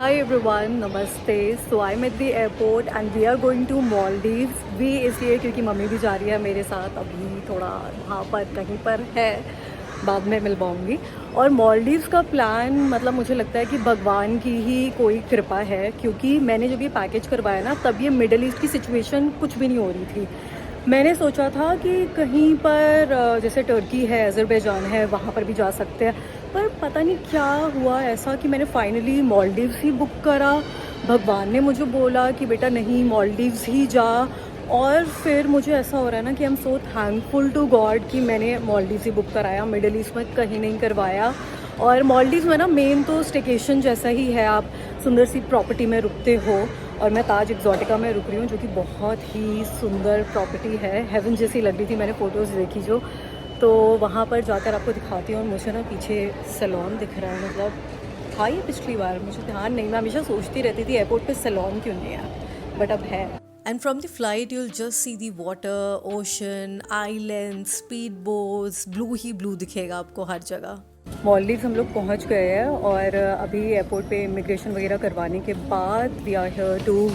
Hi everyone, Namaste. So I'm at the airport and we are going to Maldives. भी इसलिए क्योंकि mummy भी जा रही है मेरे साथ, अभी थोड़ा वहाँ पर कहीं पर है, बाद में मिल पाऊँगी। और मालदीव्स का प्लान मतलब मुझे लगता है कि भगवान की ही कोई कृपा है, क्योंकि मैंने जब ये पैकेज करवाया ना तब ये मिडल ईस्ट की सिचुएशन कुछ भी नहीं हो रही थी। मैंने सोचा था कि कहीं पर जैसे टर्की है, अज़रबैजान है, वहाँ पर भी जा सकते हैं, पर पता नहीं क्या हुआ ऐसा कि मैंने फाइनली मालदीव्स ही बुक करा। भगवान ने मुझे बोला कि बेटा नहीं, मालदीव्स ही जा। और फिर मुझे ऐसा हो रहा है ना कि I am so thankful to God कि मैंने मालदीव्स ही बुक कराया, मिडल ईस्ट में कहीं नहीं करवाया। और मालदीव्स में ना मेन तो स्टेकेशन जैसा ही है, आप सुंदर सी प्रॉपर्टी में रुकते हो। और मैं ताज एक्जॉटिका में रुक रही हूँ, जो कि बहुत ही सुंदर प्रॉपर्टी है, हेवन जैसी लग रही थी, मैंने फ़ोटोज़ देखी जो। तो वहाँ पर जाकर आपको दिखाती हूँ। और मुझे ना पीछे सैलून दिख रहा है, मतलब था ये पिछली बार, मुझे ध्यान नहीं, मैं हमेशा सोचती रहती थी एयरपोर्ट पे सैलून क्यों नहीं है, बट अब है। And from the flight, you'll just see the water, ocean, islands, speedboats, blue he blue दिखेगा आपको हर जगह। मालदीव्स हम लोग पहुँच गए हैं और अभी एयरपोर्ट पे इमिग्रेशन वगैरह करवाने के बाद we are here to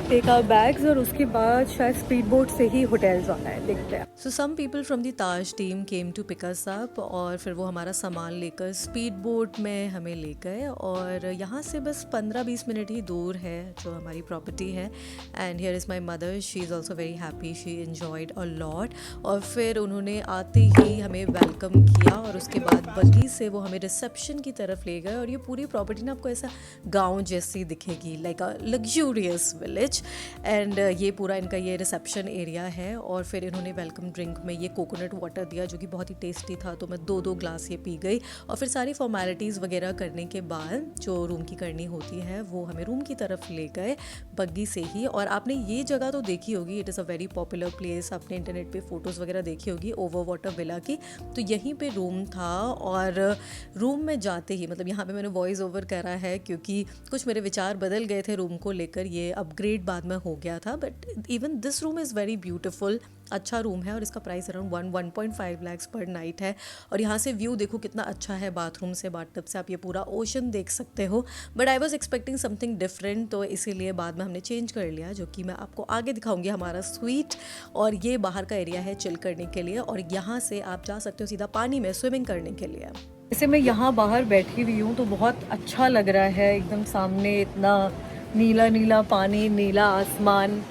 take our bags, और उसके बाद शायद स्पीड बोट से ही होटल जाना है, देखते हैं। So some people from the Taj team came to pick us up और फिर वो हमारा सामान लेकर स्पीड बोट में हमें ले गए, और यहाँ से बस 15-20 मिनट ही दूर है जो हमारी प्रॉपर्टी है। And here is my mother, she is also very happy, she enjoyed a lot. और फिर उन्होंने आते ही हमें वेलकम किया और उसके बाद बग्गी से वो हमें रिसेप्शन की तरफ ले गए। और ये पूरी प्रॉपर्टी ना आपको ऐसा गाँव जैसी दिखेगी, like a luxurious village. And ये पूरा इनका ये रिसेप्शन एरिया है। और फिर इन्होंने वेलकम ड्रिंक में ये कोकोनट वाटर दिया जो कि बहुत ही टेस्टी था, तो मैं 2-2 ग्लास ये पी गई। और फिर सारी फॉर्मेलिटीज़ वगैरह करने के बाद जो रूम की करनी होती है वो हमें रूम की तरफ ले गए बग्गी से ही। और आपने ये जगह तो देखी होगी, it is a very popular place, आपने इंटरनेट पे फ़ोटोज़ वगैरह देखी होगी ओवर वाटर विला की। तो यहीं पे रूम था, और रूम में जाते ही मतलब यहाँ पे मैंने वॉइस ओवर करा है क्योंकि कुछ मेरे विचार बदल गए थे रूम को लेकर, ये अपग्रेड बाद में हो गया था। But even this room is very beautiful, अच्छा रूम है, और इसका प्राइस अराउंड 1.5 लाख पर नाइट है। और यहाँ से व्यू देखो कितना अच्छा है, बाथरूम से, बाथटब से आप ये पूरा ओशन देख सकते हो। But I was expecting something different, तो इसीलिए बाद में हमने चेंज कर लिया, जो कि मैं आपको आगे दिखाऊंगी हमारा स्वीट। और ये बाहर का एरिया है चिल करने के लिए, और यहाँ से आप जा सकते हो सीधा पानी में स्विमिंग करने के लिए। जैसे मैं यहाँ बाहर बैठी हुई हूँ तो बहुत अच्छा लग रहा है, एकदम सामने इतना नीला नीला पानी, नीला आसमान,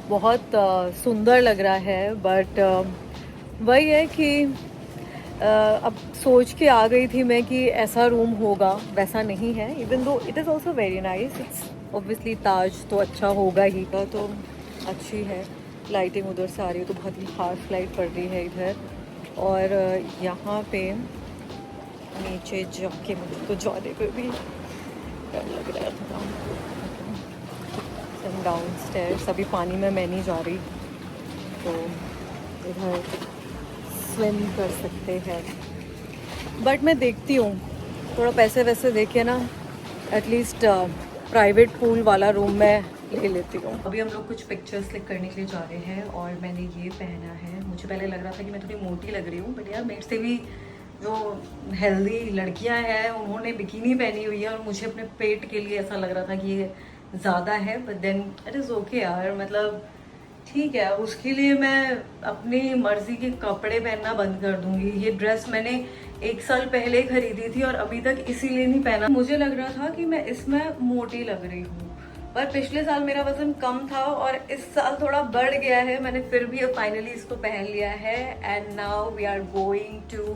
बहुत सुंदर लग रहा है। बट वही है कि अब सोच के आ गई थी मैं कि ऐसा रूम होगा, वैसा नहीं है। Even though it is also very nice, it's obviously Taj तो अच्छा होगा ही, तो अच्छी है। लाइटिंग उधर से आ रही है तो बहुत ही हार्श लाइट पड़ रही है इधर। और यहाँ पे नीचे जाके मुझे तो जाने पे भी डर लग रहा था। डाउन स्टेयर्स, अभी पानी में मैं नहीं जा रही, तो इधर स्विम कर सकते हैं। बट मैं देखती हूँ थोड़ा पैसे वैसे देखे ना, एटलीस्ट प्राइवेट पूल वाला रूम में ले लेती हूँ। अभी हम लोग कुछ पिक्चर्स क्लिक करने के लिए जा रहे हैं, और मैंने ये पहना है। मुझे पहले लग रहा था कि मैं थोड़ी मोटी लग रही हूँ, बट यार मेरे से भी जो हेल्दी लड़कियां हैं उन्होंने बिकिनी पहनी हुई है, और मुझे अपने पेट के लिए ऐसा लग रहा था कि ये ज़्यादा है। But then it is okay यार, मतलब ठीक है, उसके लिए मैं अपनी मर्जी के कपड़े पहनना बंद कर दूंगी। ये ड्रेस मैंने 1 साल पहले खरीदी थी और अभी तक इसीलिए नहीं पहना। मुझे लग रहा था कि मैं इसमें मोटी लग रही हूँ, पर पिछले साल मेरा वजन कम था और इस साल थोड़ा बढ़ गया है। मैंने फिर भी फाइनली इसको पहन लिया है, and now we are going to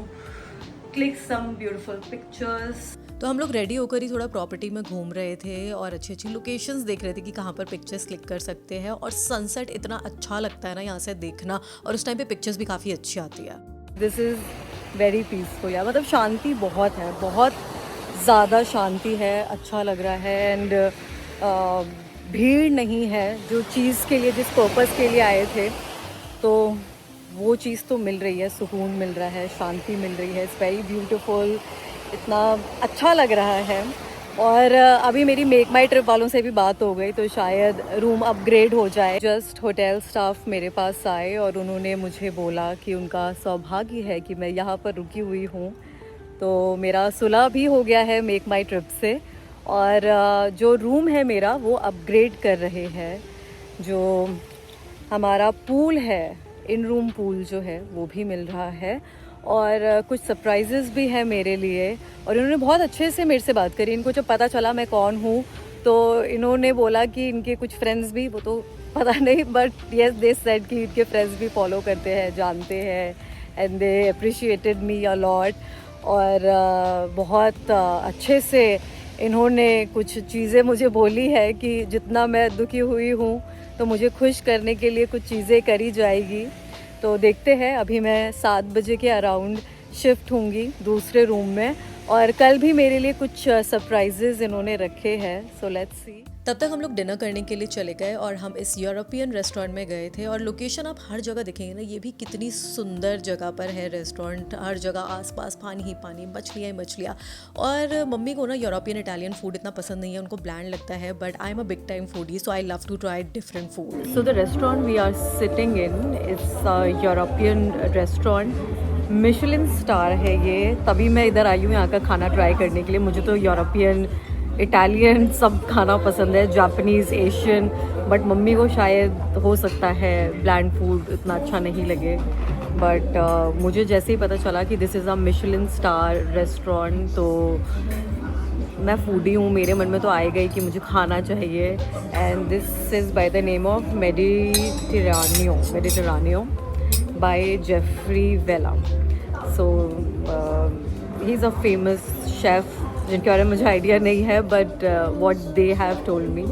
click some beautiful pictures. तो हम लोग रेडी होकर ही थोड़ा प्रॉपर्टी में घूम रहे थे और अच्छी अच्छी लोकेशंस देख रहे थे कि कहाँ पर पिक्चर्स क्लिक कर सकते हैं। और सनसेट इतना अच्छा लगता है ना यहाँ से देखना, और उस टाइम पे पिक्चर्स भी काफ़ी अच्छी आती है। दिस इज़ वेरी पीसफुल यार, मतलब शांति बहुत है, बहुत ज़्यादा शांति है, अच्छा लग रहा है। एंड भीड़ नहीं है, जो चीज़ के लिए, जिस पर्पस के लिए आए थे, तो वो चीज़ तो मिल रही है, सुकून मिल रहा है, शांति मिल रही है। इट्स वेरी ब्यूटीफुल, इतना अच्छा लग रहा है। और अभी मेरी मेक माई ट्रिप वालों से भी बात हो गई, तो शायद रूम अपग्रेड हो जाए। जस्ट होटल स्टाफ मेरे पास आए और उन्होंने मुझे बोला कि उनका सौभाग्य है कि मैं यहाँ पर रुकी हुई हूँ, तो मेरा सुलह भी हो गया है मेक माई ट्रिप से। और जो रूम है मेरा वो अपग्रेड कर रहे हैं। जो हमारा पूल है, इन रूम पूल जो है वो भी मिल रहा है, और कुछ सरप्राइजेस भी है मेरे लिए। और इन्होंने बहुत अच्छे से मेरे से बात करी। इनको जब पता चला मैं कौन हूँ तो इन्होंने बोला कि इनके कुछ फ्रेंड्स भी, वो तो पता नहीं, बट येस दे सेड कि इनके फ्रेंड्स भी फॉलो करते हैं, जानते हैं, and they appreciated me a lot. और बहुत अच्छे से इन्होंने कुछ चीज़ें मुझे बोली है कि जितना मैं दुखी हुई हूँ तो मुझे खुश करने के लिए कुछ चीज़ें करी जाएगी। तो देखते हैं, अभी मैं 7 बजे के अराउंड शिफ्ट होंगी दूसरे रूम में, और कल भी मेरे लिए कुछ सरप्राइजेज इन्होंने रखे हैं। So let's see. तब तक हम लोग डिनर करने के लिए चले गए और हम इस यूरोपियन रेस्टोरेंट में गए थे। और लोकेशन आप हर जगह देखेंगे ना, ये भी कितनी सुंदर जगह पर है रेस्टोरेंट। हर जगह आसपास पानी ही पानी, मछलियाँ ही मछलियाँ। और मम्मी को ना यूरोपियन इटालियन फूड इतना पसंद नहीं है, उनको ब्लैंड लगता है, but I am a big time foodie, so I love to try different food. So the restaurant we are sitting in it's European restaurant, Michelin star है ये। तभी मैं इधर आई हूँ यहाँ का खाना ट्राई करने के लिए। मुझे तो यूरोपियन, इटालियन सब खाना पसंद है, जापानीज़, एशियन, बट मम्मी को शायद हो सकता है ब्लैंड फूड इतना अच्छा नहीं लगे। बट मुझे जैसे ही पता चला कि this is a Michelin star restaurant, तो मैं फूडी हूँ, मेरे मन में तो आएगा ही कि मुझे खाना चाहिए। And this is by the name of Mediterraneo by Jeffrey Vella. So he is a famous chef जिनके बारे में मुझे आइडिया नहीं है, but what they have told me.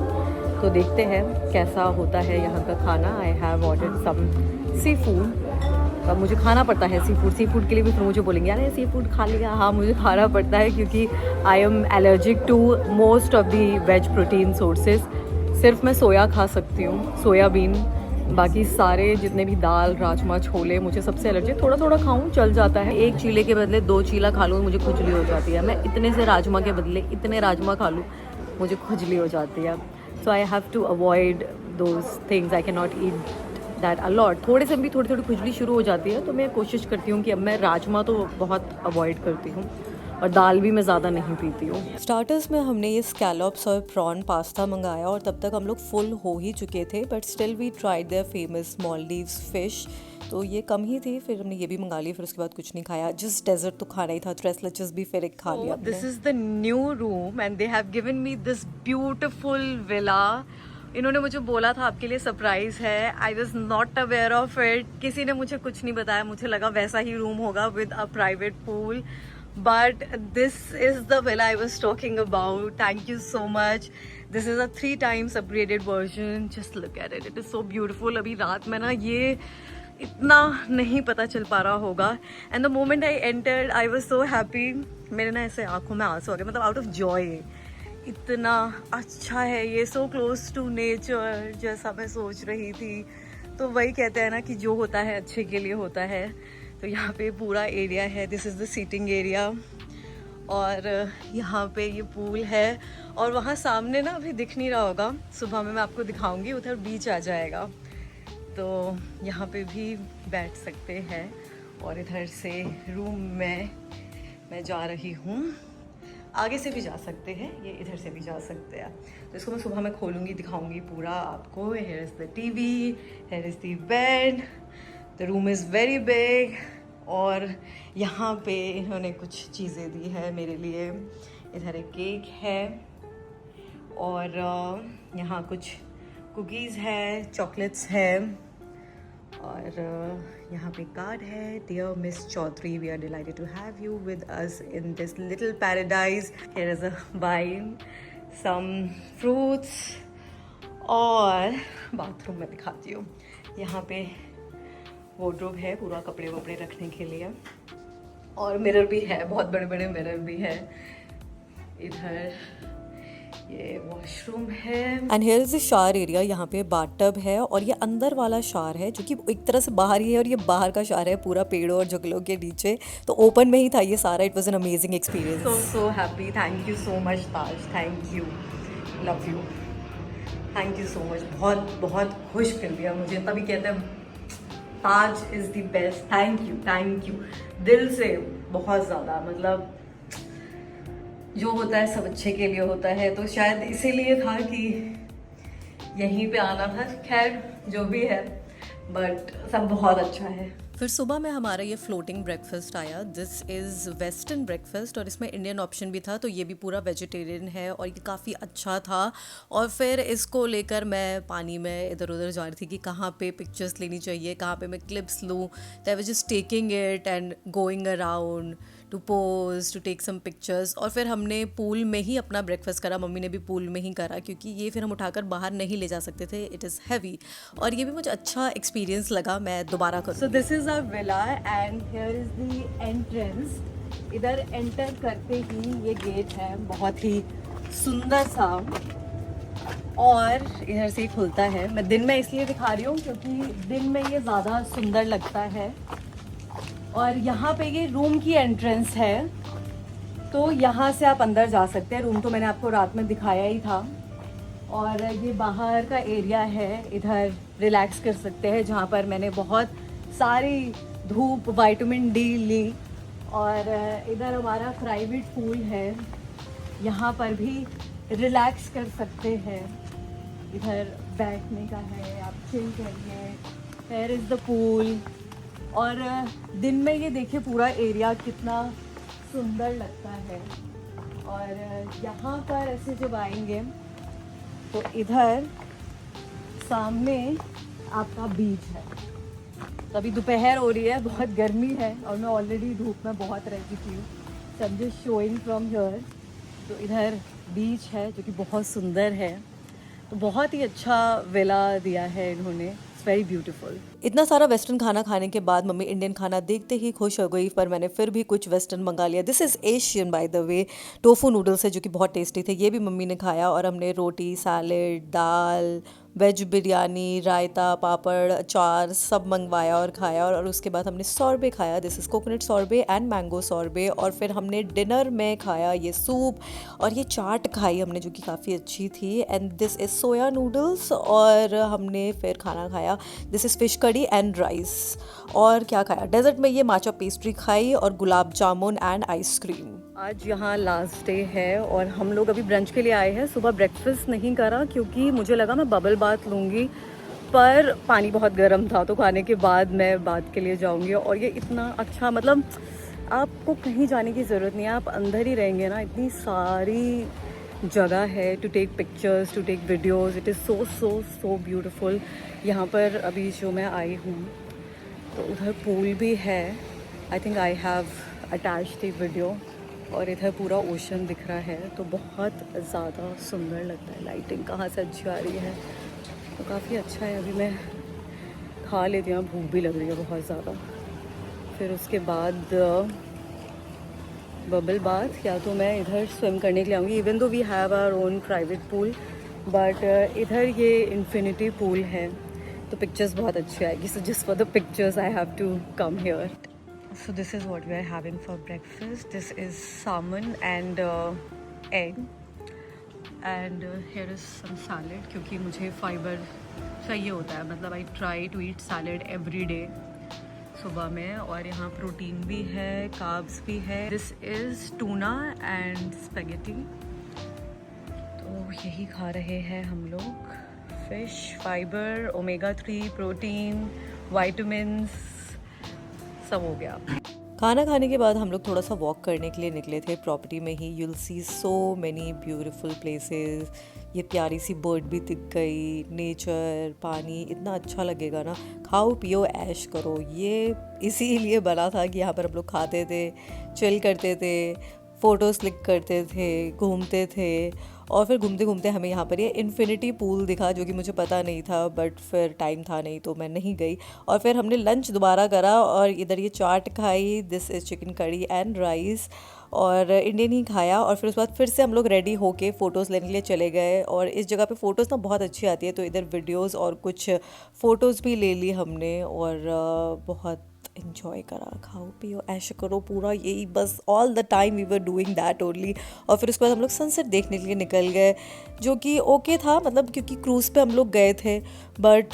तो देखते हैं कैसा होता है यहाँ का खाना। I have ordered some seafood. अब मुझे खाना पड़ता है सी फूड के लिए भी। फिर मुझे बोलेंगे यार सी फूड खा लिया। हाँ, मुझे खाना पड़ता है क्योंकि I am allergic to most of the veg protein sources. सिर्फ मैं सोया खा सकती हूँ, सोयाबीन। बाकी सारे जितने भी दाल, राजमा, छोले, मुझे सबसे एलर्जी। थोड़ा थोड़ा खाऊं चल जाता है, एक चीले के बदले 2 चीला खा लूँ मुझे खुजली हो जाती है। मैं इतने से राजमा के बदले इतने राजमा खा लूँ मुझे खुजली हो जाती है। So I have to avoid those things. I can not eat that a lot. थोड़े से भी थोड़ी थोड़ी खुजली शुरू हो जाती है, तो मैं कोशिश करती हूँ कि अब मैं राजमा तो बहुत अवॉइड करती हूँ, और दाल भी मैं ज़्यादा नहीं पीती हूँ। स्टार्टर्स में हमने ये स्कैलॉप्स और प्रॉन पास्ता मंगाया, और तब तक हम लोग फुल हो ही चुके थे, but still we tried their famous Maldives fish. तो ये कम ही थी, फिर हमने ये भी मंगा ली। फिर उसके बाद कुछ नहीं खाया, जस्ट डेजर्ट तो खाना ही था। tres leches भी फिर एक खा लिया। This is the new room and they have given me this beautiful villa. इन्होंने मुझे बोला था आपके लिए सरप्राइज है। I was not aware of it. किसी ने मुझे कुछ नहीं बताया, मुझे लगा वैसा ही रूम होगा with a private pool, but this is the villa I was talking about. Thank you so much. This is a 3 times upgraded version. Just look at it. It is so beautiful. अभी रात में ना ये इतना नहीं पता चल पा रहा होगा। And the moment I entered, I was so happy. मेरे ना ऐसे आंखों में आंसू आ गए, मतलब out of joy। इतना अच्छा है ये, so close to nature, जैसा मैं सोच रही थी। तो वही कहते हैं ना कि जो होता है अच्छे के लिए होता है। तो यहाँ पे पूरा एरिया है, this is the seating area, और यहाँ पे ये पूल है। और वहाँ सामने ना अभी दिख नहीं रहा होगा, सुबह में मैं आपको दिखाऊंगी, उधर बीच आ जाएगा, तो यहाँ पे भी बैठ सकते हैं। और इधर से रूम में मैं जा रही हूँ, आगे से भी जा सकते हैं, ये इधर से भी जा सकते हैं। तो इसको मैं सुबह में खोलूँगी, दिखाऊंगी पूरा आपको। Here is the TV, here is the bed, the room is very big. और यहाँ पे इन्होंने कुछ चीज़ें दी है मेरे लिए। इधर एक केक है, और यहाँ कुछ कुकीज़ है, चॉकलेट्स है, और यहाँ पे कार्ड है। Dear Miss Chaudhary, we are delighted to have you with us in this little paradise. Here is a wine, some fruits, और बाथरूम में दिखाती हूँ। यहाँ पे वार्डरोब है पूरा कपड़े वपड़े रखने के लिए, और मिरर भी है, बहुत बड़े बड़े मिरर भी है। इधर ये वॉशरूम है, and here is the shower area. यहाँ पे बाथटब है, और ये अंदर वाला शावर है जो कि एक तरह से बाहर ही है, और ये बाहर का शावर है पूरा पेड़ों और जंगलों के नीचे। तो ओपन में ही था ये सारा। It was an amazing experience. So happy. Thank you so much Taj, thank you, love you, thank you so much. बहुत बहुत खुश कर दिया मुझे। तभी कहते हैं Taj is the best. Thank you दिल से, बहुत ज़्यादा। मतलब जो होता है सब अच्छे के लिए होता है, तो शायद इसीलिए था कि यहीं पे आना था। खैर जो भी है, बट सब बहुत अच्छा है। फिर सुबह में हमारा ये फ्लोटिंग ब्रेकफास्ट आया। दिस इज़ वेस्टर्न ब्रेकफास्ट और इसमें इंडियन ऑप्शन भी था, तो ये भी पूरा वेजिटेरियन है और ये काफ़ी अच्छा था। और फिर इसको लेकर मैं पानी में इधर उधर जा रही थी कि कहाँ पे पिक्चर्स लेनी चाहिए, कहाँ पे मैं क्लिप्स लूँ। तो I was just taking it and going around to pose to take some pictures. और फिर हमने पूल में ही अपना ब्रेकफास्ट करा, मम्मी ने भी पूल में ही करा क्योंकि ये फिर हम उठाकर बाहर नहीं ले जा सकते थे, इट इज़ हैवी। और ये भी मुझे अच्छा एक्सपीरियंस लगा, मैं दोबारा करूँ। So this is our villa and here is the entrance. इधर एंटर करते ही ये गेट है, बहुत ही सुंदर सा, और इधर से ही खुलता है। मैं दिन में इसलिए दिखा रही हूँ क्योंकि दिन में ये ज़्यादा सुंदर लगता है। और यहाँ पे ये रूम की एंट्रेंस है, तो यहाँ से आप अंदर जा सकते हैं। रूम तो मैंने आपको रात में दिखाया ही था। और ये बाहर का एरिया है, इधर रिलैक्स कर सकते हैं, जहाँ पर मैंने बहुत सारी धूप विटामिन डी ली। और इधर हमारा प्राइवेट पूल है, यहाँ पर भी रिलैक्स कर सकते हैं। इधर बैठने का है, आप चिल करिए। There is the pool. और दिन में ये देखिए पूरा एरिया कितना सुंदर लगता है। और यहाँ पर ऐसे जब आएंगे तो इधर सामने आपका बीच है। तो अभी दोपहर हो रही है, बहुत गर्मी है और मैं ऑलरेडी धूप में बहुत रह चुकी हूँ। So I am just showing from here. तो इधर बीच है जो कि बहुत सुंदर है। तो बहुत ही अच्छा विला दिया है इन्होंने, इट्स वेरी ब्यूटीफुल। इतना सारा वेस्टर्न खाना खाने के बाद मम्मी इंडियन खाना देखते ही खुश हो गई, पर मैंने फिर भी कुछ वेस्टर्न मंगा लिया। This is Asian by the way, tofu noodles है जो कि बहुत टेस्टी थे, ये भी मम्मी ने खाया। और हमने रोटी, सैलेड, दाल, वेज बिरयानी, रायता, पापड़, अचार सब मंगवाया और खाया। और उसके बाद हमने सॉर्बे खाया। This is coconut sorbet and mango sorbet. और फिर हमने डिनर में खाया ये सूप और ये चाट खाई हमने जो कि काफ़ी अच्छी थी। And this is soya noodles. और हमने फिर खाना खाया, दिस इज़ फिश कड़ी एंड राइस। और क्या खाया, डेजर्ट में ये माचा पेस्ट्री खाई और गुलाब जामुन एंड आइसक्रीम। आज यहाँ लास्ट डे है और हम लोग अभी ब्रंच के लिए आए हैं। सुबह ब्रेकफास्ट नहीं करा क्योंकि मुझे लगा मैं बबल बाथ लूँगी, पर पानी बहुत गर्म था, तो खाने के बाद मैं बाथ के लिए जाऊँगी। और ये इतना अच्छा, मतलब आपको कहीं जाने की ज़रूरत नहीं है, आप अंदर ही रहेंगे ना। इतनी सारी जगह है to take pictures, to take videos. It is so so so beautiful. यहाँ पर अभी जो मैं आई हूँ तो उधर पूल भी है। I think I have attached the video. और इधर पूरा ओशन दिख रहा है, तो बहुत ज़्यादा सुंदर लगता है। लाइटिंग कहाँ से अच्छी आ रही है, तो काफ़ी अच्छा है। अभी मैं खा लेती हूँ, भूख भी लग रही है बहुत ज़्यादा। फिर उसके बाद बबल बाथ, या तो मैं इधर स्विम करने के लिए आऊँगी। Even though we have our own private pool, but इधर ये इन्फिनिटी पूल है, तो पिक्चर्स बहुत अच्छी आएगी। So just for the pictures I have to come here. So this is what we are having for breakfast. This is salmon and egg, and here is some salad क्योंकि मुझे fibre चाहिए होता है। मतलब I try to eat salad every day सुबह में। और यहाँ प्रोटीन भी है, कार्ब्स भी है। This is tuna and spaghetti, तो यही खा रहे हैं हम लोग। Fish, fibre, omega 3, protein, vitamins, सब हो गया। खाना खाने के बाद हम लोग थोड़ा सा वॉक करने के लिए निकले थे प्रॉपर्टी में ही। You'll see so many beautiful places. ये प्यारी सी बर्ड भी दिख गई, नेचर, पानी, इतना अच्छा लगेगा ना। खाओ पियो ऐश करो, ये इसीलिए बना था कि यहाँ पर हम लोग खाते थे, चिल करते थे, फ़ोटोज़ क्लिक करते थे, घूमते थे। और फिर घूमते घूमते हमें यहाँ पर ये इन्फिनिटी पूल दिखा जो कि मुझे पता नहीं था, बट फिर टाइम था नहीं तो मैं नहीं गई। और फिर हमने लंच दोबारा करा और इधर ये चाट खाई। दिस इज़ चिकन कड़ी एंड राइस, और इंडियन ही खाया। और फिर उसके बाद फिर से हम लोग रेडी होके फ़ोटोज़ लेने के लिए चले गए। और इस जगह पे फ़ोटोज़ ना बहुत अच्छी आती है, तो इधर वीडियोज़ और कुछ फ़ोटोज़ भी ले ली हमने और बहुत एंजॉय करा, खाओ पियो ऐश करो पूरा, यही बस all the time we were doing that only. और फिर उसके बाद हम लोग सनसेट देखने के लिए निकल गए, जो कि ओके था, मतलब क्योंकि क्रूज़ पे हम लोग गए थे, बट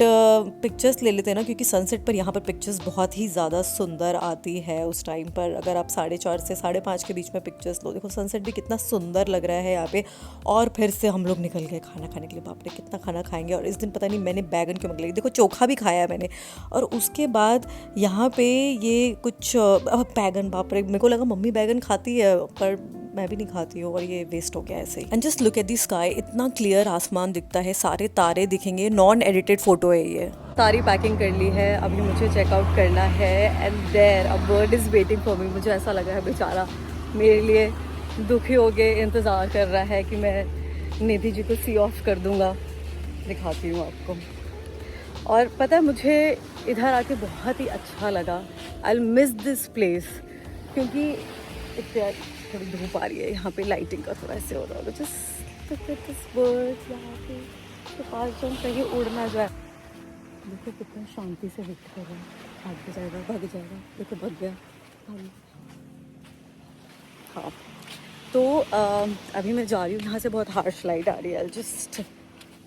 पिक्चर्स ले लेते हैं ना, क्योंकि सनसेट पर यहाँ पर पिक्चर्स बहुत ही ज़्यादा सुंदर आती है उस टाइम पर। अगर आप 4:30 से 5:30 के बीच में पिक्चर्स लो, देखो सनसेट भी कितना सुंदर लग रहा है यहाँ पे। और फिर से हम लोग निकल गए खाना खाने के लिए। बाप रे कितना खाना खाएंगे। और इस दिन पता नहीं मैंने बैगन क्यों मंगवाई, देखो चोखा भी खाया है मैंने। और उसके बाद यहाँ पे ये कुछ बैगन, बाप रे मेरे को लगा मम्मी बैगन खाती है, पर मैं भी नहीं खाती हूँ, और ये वेस्ट हो गया ऐसे ही। And just look at the sky, इतना क्लियर आसमान दिखता है, सारे तारे दिखेंगे, नॉन एडिटेड फोटो है ये। सारी पैकिंग कर ली है, अभी मुझे चेकआउट करना है। And there a bird is waiting for me. मुझे ऐसा लगा है बेचारा मेरे लिए दुखी हो के इंतज़ार कर रहा है कि मैं निधि जी को सी ऑफ कर दूंगा। दिखाती हूँ आपको। और पता है मुझे इधर आके बहुत ही अच्छा लगा। आई मिस दिस प्लेस, क्योंकि इतनी थोड़ी धूप आ रही है यहाँ पे, लाइटिंग का थोड़ा ऐसे हो रहा है। जस्ट बर्ड यहाँ पे तो पास जम कहीं उड़ना जाए। देखो कितना शांति से वेट कर रहा है, भाग जाएगा भाग जाएगा, देखो भाग गया। हाँ तो अभी मैं जा रही हूँ, यहाँ से बहुत हार्श लाइट आ रही है। जस्ट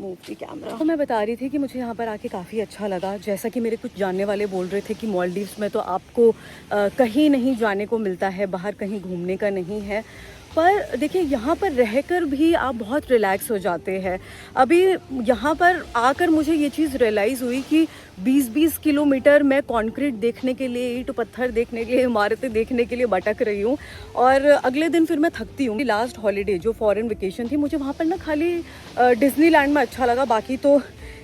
मूव दी कैमरा। तो मैं बता रही थी कि मुझे यहाँ पर आके काफ़ी अच्छा लगा। जैसा कि मेरे कुछ जानने वाले बोल रहे थे कि मालदीव्स में तो आपको कहीं नहीं जाने को मिलता है, बाहर कहीं घूमने का नहीं है। पर देखिए यहाँ पर रहकर भी आप बहुत रिलैक्स हो जाते हैं। अभी यहाँ पर आकर मुझे ये चीज़ रियलाइज़ हुई कि 20-20 किलोमीटर मैं कंक्रीट देखने के लिए, ईंट पत्थर देखने के लिए, इमारतें देखने के लिए भटक रही हूँ, और अगले दिन फिर मैं थकती हूँ। लास्ट हॉलीडे जो फॉरेन वेकेशन थी, मुझे वहाँ पर ना खाली डिज्नीलैंड में अच्छा लगा, बाकी तो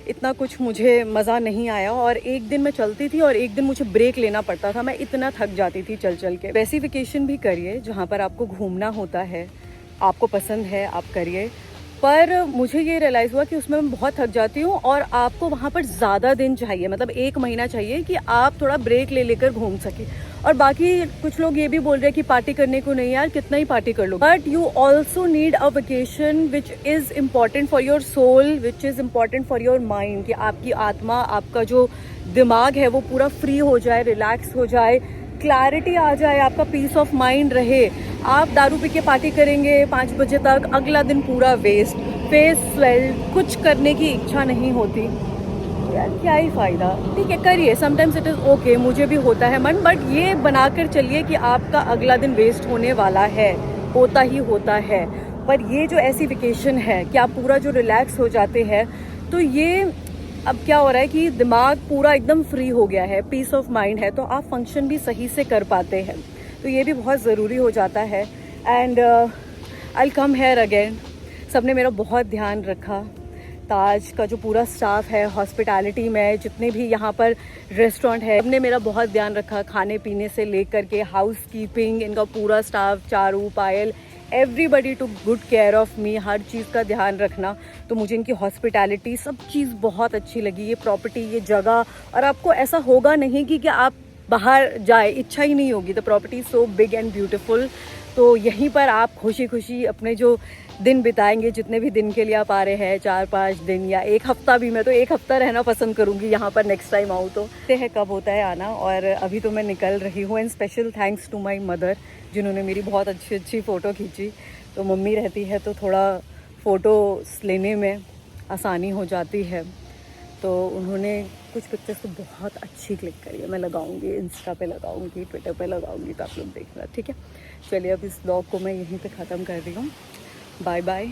इतना कुछ मुझे मज़ा नहीं आया। और एक दिन मैं चलती थी और एक दिन मुझे ब्रेक लेना पड़ता था, मैं इतना थक जाती थी चल चल के। वैसी वेकेशन भी करिए जहाँ पर आपको घूमना होता है, आपको पसंद है आप करिए। पर मुझे ये रियलाइज़ हुआ कि उसमें मैं बहुत थक जाती हूँ, और आपको वहाँ पर ज़्यादा दिन चाहिए, मतलब 1 महीना चाहिए कि आप थोड़ा ब्रेक ले लेकर घूम सके। और बाकी कुछ लोग ये भी बोल रहे हैं कि पार्टी करने को नहीं, यार कितना ही पार्टी कर लो, but you also need a vacation which is important for your soul, which is important for your mind, कि आपकी आत्मा, आपका जो दिमाग है वो पूरा फ्री हो जाए, रिलैक्स हो जाए, क्लैरिटी आ जाए, आपका पीस ऑफ माइंड रहे। आप दारू पी के पार्टी करेंगे 5 बजे तक, अगला दिन पूरा वेस्ट, फेस स्वेल्ड, कुछ करने की इच्छा नहीं होती, यार क्या ही फ़ायदा। ठीक है करिए, समटाइम्स इट इज़ ओके, मुझे भी होता है मन, बट ये बनाकर चलिए कि आपका अगला दिन वेस्ट होने वाला है, होता ही होता है। पर ये जो ऐसी वेकेशन है कि आप पूरा जो रिलैक्स हो जाते हैं, तो ये अब क्या हो रहा है कि दिमाग पूरा एकदम फ्री हो गया है, पीस ऑफ माइंड है, तो आप फंक्शन भी सही से कर पाते हैं। तो ये भी बहुत ज़रूरी हो जाता है। And I come here again. सबने मेरा बहुत ध्यान रखा, ताज का जो पूरा स्टाफ है, हॉस्पिटैलिटी में जितने भी यहाँ पर रेस्टोरेंट है, सबने मेरा बहुत ध्यान रखा, खाने पीने से लेकर के हाउस कीपिंग, इनका पूरा staff, Charu, Payal, everybody to good care of me, हर चीज़ का ध्यान रखना। तो मुझे इनकी हॉस्पिटैलिटी सब चीज़ बहुत अच्छी लगी, ये प्रॉपर्टी, ये जगह। और आपको ऐसा होगा नहीं कि आप बाहर जाए, इच्छा ही नहीं होगी। The property so big and beautiful. तो यहीं पर आप खुशी खुशी अपने जो दिन बिताएंगे, जितने भी दिन के लिए आप आ रहे हैं, 4-5 दिन या 1 हफ्ता भी, मैं तो 1 हफ्ता रहना पसंद करूँगी यहाँ पर नेक्स्ट टाइम आऊँ तो। देखते हैं कब होता है आना। और अभी तो मैं निकल रही हूँ। And special thanks to my mother, जिन्होंने मेरी बहुत अच्छी अच्छी फ़ोटो खींची। तो मम्मी रहती है तो थोड़ा फ़ोटो लेने में आसानी हो जाती है, तो उन्होंने कुछ पिक्चर्स तो बहुत अच्छी क्लिक करी है। मैं लगाऊंगी, इंस्टा पे लगाऊंगी, ट्विटर पे लगाऊंगी, तो आप लोग देखना, ठीक है। चलिए अब इस ब्लॉग को मैं यहीं पे ख़त्म कर रही हूँ। Bye bye.